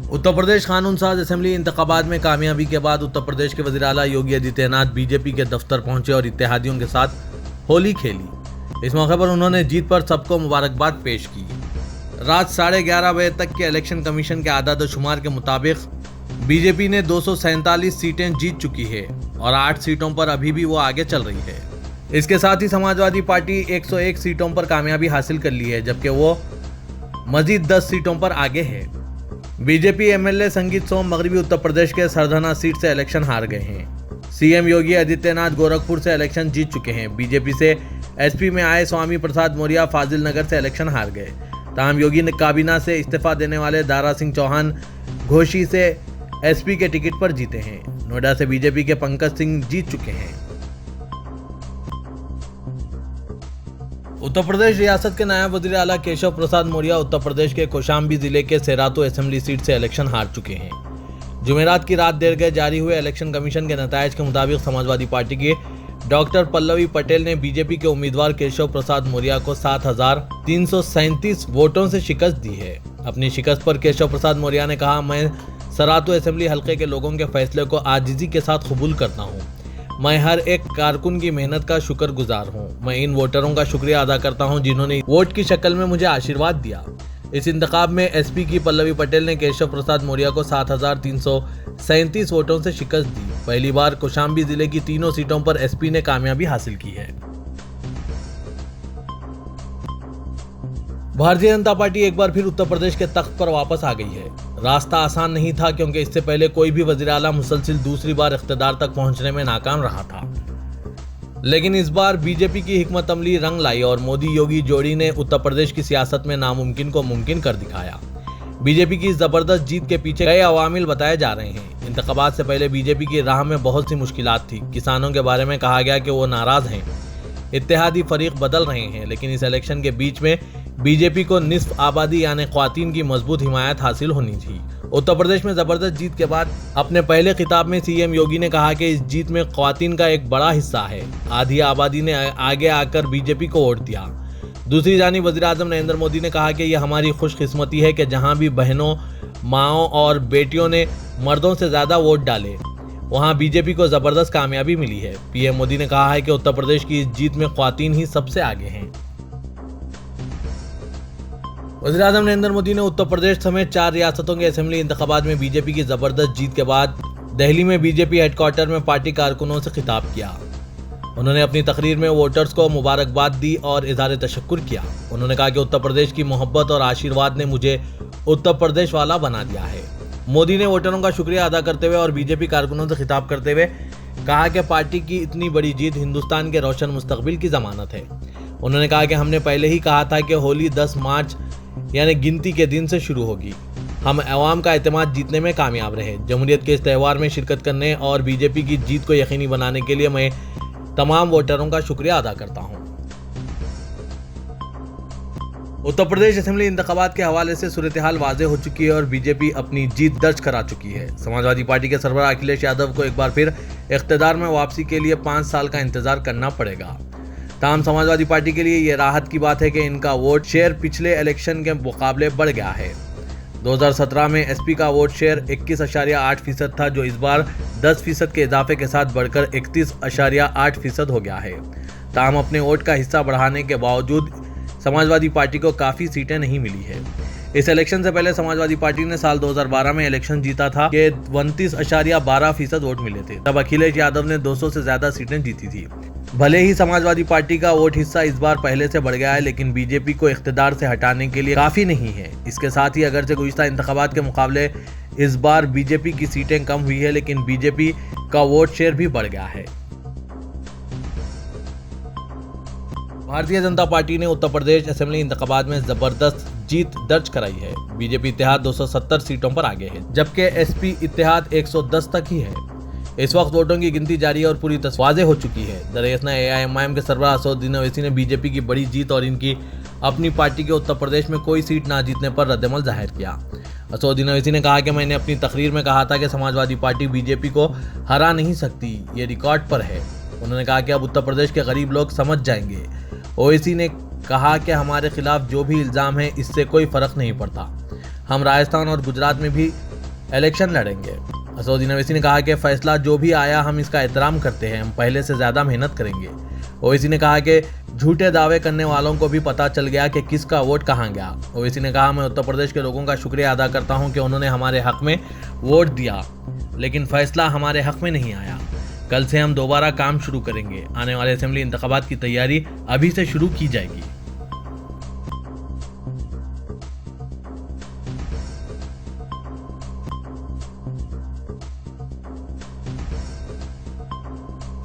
उत्तर प्रदेश कानून साज असेंबली इंतखाबात में कामयाबी के बाद उत्तर प्रदेश के वज़ीर आला योगी आदित्यनाथ बीजेपी के दफ्तर पहुंचे और इत्तेहादियों के साथ होली खेली। इस मौके पर उन्होंने जीत पर सबको मुबारकबाद पेश की। रात 11:30 बजे तक के इलेक्शन कमीशन के आदाद शुमार के मुताबिक बीजेपी ने 247 सीटें जीत चुकी है और 8 सीटों पर अभी भी वो आगे चल रही है। इसके साथ ही समाजवादी पार्टी 101 सीटों पर कामयाबी हासिल कर ली है, जबकि वो मजीद 10 सीटों पर आगे है। बीजेपी एमएलए संगीत सोम मगरबी उत्तर प्रदेश के सरधना सीट से इलेक्शन हार गए हैं। सीएम योगी आदित्यनाथ गोरखपुर से इलेक्शन जीत चुके हैं। बीजेपी से एसपी में आए स्वामी प्रसाद मौर्य फाजिल नगर से इलेक्शन हार गए। ताहम योगी ने काबीना से इस्तीफा देने वाले दारा सिंह चौहान घोषी से एसपी के टिकट पर जीते हैं। नोएडा से बीजेपी के पंकज सिंह जीत चुके हैं। उत्तर प्रदेश रियासत के नायब वज़ीर आला केशव प्रसाद मौर्य उत्तर प्रदेश के कौशाम्बी जिले के सेरातो असेंबली सीट से इलेक्शन हार चुके हैं। जुमेरात की रात देर गए जारी हुए इलेक्शन कमीशन के नतायज के मुताबिक समाजवादी पार्टी के डॉक्टर पल्लवी पटेल ने बीजेपी के उम्मीदवार केशव प्रसाद मौर्य को 7,337 वोटों से शिकस्त दी है। अपनी शिकस्त पर केशव प्रसाद मौर्य ने कहा, मैं सेरातो असेंबली हल्के के लोगों के फैसले को आजिजी के साथ कबूल करता हूँ। मैं हर एक कारकुन की मेहनत का शुक्रगुजार हूँ। मैं इन वोटरों का शुक्रिया अदा करता हूँ जिन्होंने वोट की शक्ल में मुझे आशीर्वाद दिया। इस इंतखाब में एसपी की पल्लवी पटेल ने केशव प्रसाद मौर्य को 7,337 वोटों से शिकस्त दी। पहली बार कौशाम्बी जिले की तीनों सीटों पर एसपी ने कामयाबी हासिल की है। भारतीय जनता पार्टी एक बार फिर उत्तर प्रदेश के तख्त पर वापस आ गई है। रास्ता आसान नहीं था, क्योंकि इससे पहले कोई भी वज़ीर आला मुसलसिल दूसरी बार इख्तिदार तक पहुंचने में नाकाम रहा था। लेकिन इस बार बीजेपी की हिकमत अमली रंग लाई और मोदी योगी जोड़ी ने उत्तर प्रदेश की सियासत में नामुमकिन को मुमकिन कर दिखाया। बीजेपी की जबरदस्त जीत के पीछे कई अवामिल बताए जा रहे हैं। इंतखाबात से पहले बीजेपी की राह में बहुत सी मुश्किलात थी। किसानों के बारे में कहा गया कि वो नाराज हैं, इत्तेहादी फरीक बदल रहे हैं, लेकिन इस इलेक्शन के बीच में बीजेपी को निस्फ आबादी यानी ख्वातीन की मजबूत हिमायत हासिल होनी थी। उत्तर प्रदेश में जबरदस्त जीत के बाद अपने पहले खिताब में सीएम योगी ने कहा कि इस जीत में ख्वातीन का एक बड़ा हिस्सा है। आधी आबादी ने आगे आकर बीजेपी को वोट दिया। दूसरी जानिब वज़ीर आज़म नरेंद्र मोदी ने कहा कि यह हमारी खुशकिस्मती है कि जहां भी बहनों, माओं और बेटियों ने मर्दों से ज़्यादा वोट डाले, वहां बीजेपी को जबरदस्त कामयाबी मिली है। पीएम मोदी ने कहा है कि उत्तर प्रदेश की इस जीत में ख्वातीन ही सबसे आगे हैं। वज़ीर आज़म नरेंद्र मोदी ने उत्तर प्रदेश समेत 4 रियासतों के असेंबली इंतखाबात में बीजेपी की जबरदस्त जीत के बाद दिल्ली में बीजेपी हेडक्वार्टर में पार्टी कारकुनों से खिताब किया। उन्होंने अपनी तकरीर में वोटर्स को मुबारकबाद दी और इज़हार तशक्कुर किया। उन्होंने कहा कि उत्तर प्रदेश की मोहब्बत और आशीर्वाद ने मुझे उत्तर प्रदेश वाला बना दिया है। मोदी ने वोटरों का शुक्रिया अदा करते हुए और बीजेपी कारकुनों से खिताब करते हुए कहा कि पार्टी की इतनी बड़ी जीत हिंदुस्तान के रोशन मुस्तकबिल की जमानत है। उन्होंने कहा कि हमने पहले ही कहा था कि होली 10 मार्च यानी गिनती के दिन से शुरू होगी। हम अवाम का एतमाद जीतने में कामयाब रहे। जमहूरियत के इस त्यौहार में शिरकत करने और बीजेपी की जीत को यकीनी बनाने के लिए मैं तमाम वोटरों का शुक्रिया अदा करता हूं। उत्तर प्रदेश असेंबली इंतखाबात के हवाले से सूरत हाल वाज़ेह हो चुकी है और बीजेपी अपनी जीत दर्ज करा चुकी है। समाजवादी पार्टी के सरबराह अखिलेश यादव को एक बार फिर इख्तिदार में वापसी के लिए 5 साल का इंतजार करना पड़ेगा। ताहम समाजवादी पार्टी के लिए यह राहत की बात है कि इनका वोट शेयर पिछले इलेक्शन के मुकाबले बढ़ गया है। 2017 में एसपी का वोट शेयर 21.8% था, जो इस बार 10% के इजाफे के साथ बढ़कर 31.8% हो गया है। ताहम अपने वोट का हिस्सा बढ़ाने के बावजूद समाजवादी पार्टी को काफ़ी सीटें नहीं मिली है। इस इलेक्शन से पहले समाजवादी पार्टी ने साल 2012 में इलेक्शन जीता था कि 29.12% वोट मिले थे। तब अखिलेश यादव ने 200 से ज़्यादा सीटें जीती थी। भले ही समाजवादी पार्टी का वोट हिस्सा इस बार पहले से बढ़ गया है, लेकिन बीजेपी को इख्तिदार से हटाने के लिए काफ़ी नहीं है। इसके साथ ही अगरचे गुज़िश्ता इंतखाबात के मुकाबले इस बार बीजेपी की सीटें कम हुई है, लेकिन बीजेपी का वोट शेयर भी बढ़ गया है। भारतीय जनता पार्टी ने उत्तर प्रदेश असेंबली इंतखाबात में जबरदस्त जीत दर्ज कराई है। बीजेपी इत्तेहाद 270 सीटों पर आगे है, जबकि एसपी इत्तेहाद 110 तक ही है। इस वक्त वोटों की गिनती जारी है और पूरी तस्वीर वाज़ेह हो चुकी है। दरअसल एआईएमआईएम के सरबराह असदुद्दीन ओवैसी ने बीजेपी की बड़ी जीत और इनकी अपनी पार्टी के उत्तर प्रदेश में कोई सीट ना जीतने पर रद्दमल जाहिर किया। असदुद्दीन ओवैसी ने कहा कि मैंने अपनी तकरीर में कहा था कि समाजवादी पार्टी बीजेपी को हरा नहीं सकती, ये रिकॉर्ड पर है। उन्होंने कहा कि अब उत्तर प्रदेश के गरीब लोग समझ जाएंगे। ओवैसी ने कहा कि हमारे खिलाफ जो भी इल्ज़ाम है इससे कोई फ़र्क नहीं पड़ता। हम राजस्थान और गुजरात में भी इलेक्शन लड़ेंगे। असदुद्दीन ओवैसी ने कहा कि फैसला जो भी आया हम इसका एहतराम करते हैं, हम पहले से ज्यादा मेहनत करेंगे। ओवैसी ने कहा कि झूठे दावे करने वालों को भी पता चल गया कि किसका वोट कहां गया। ओवैसी ने कहा, मैं उत्तर प्रदेश के लोगों का शुक्रिया अदा करता हूं कि उन्होंने हमारे हक में वोट दिया, लेकिन फैसला हमारे हक में नहीं आया। कल से हम दोबारा काम शुरू करेंगे। आने वाले असेंबली इंतखाबात की तैयारी अभी से शुरू की जाएगी।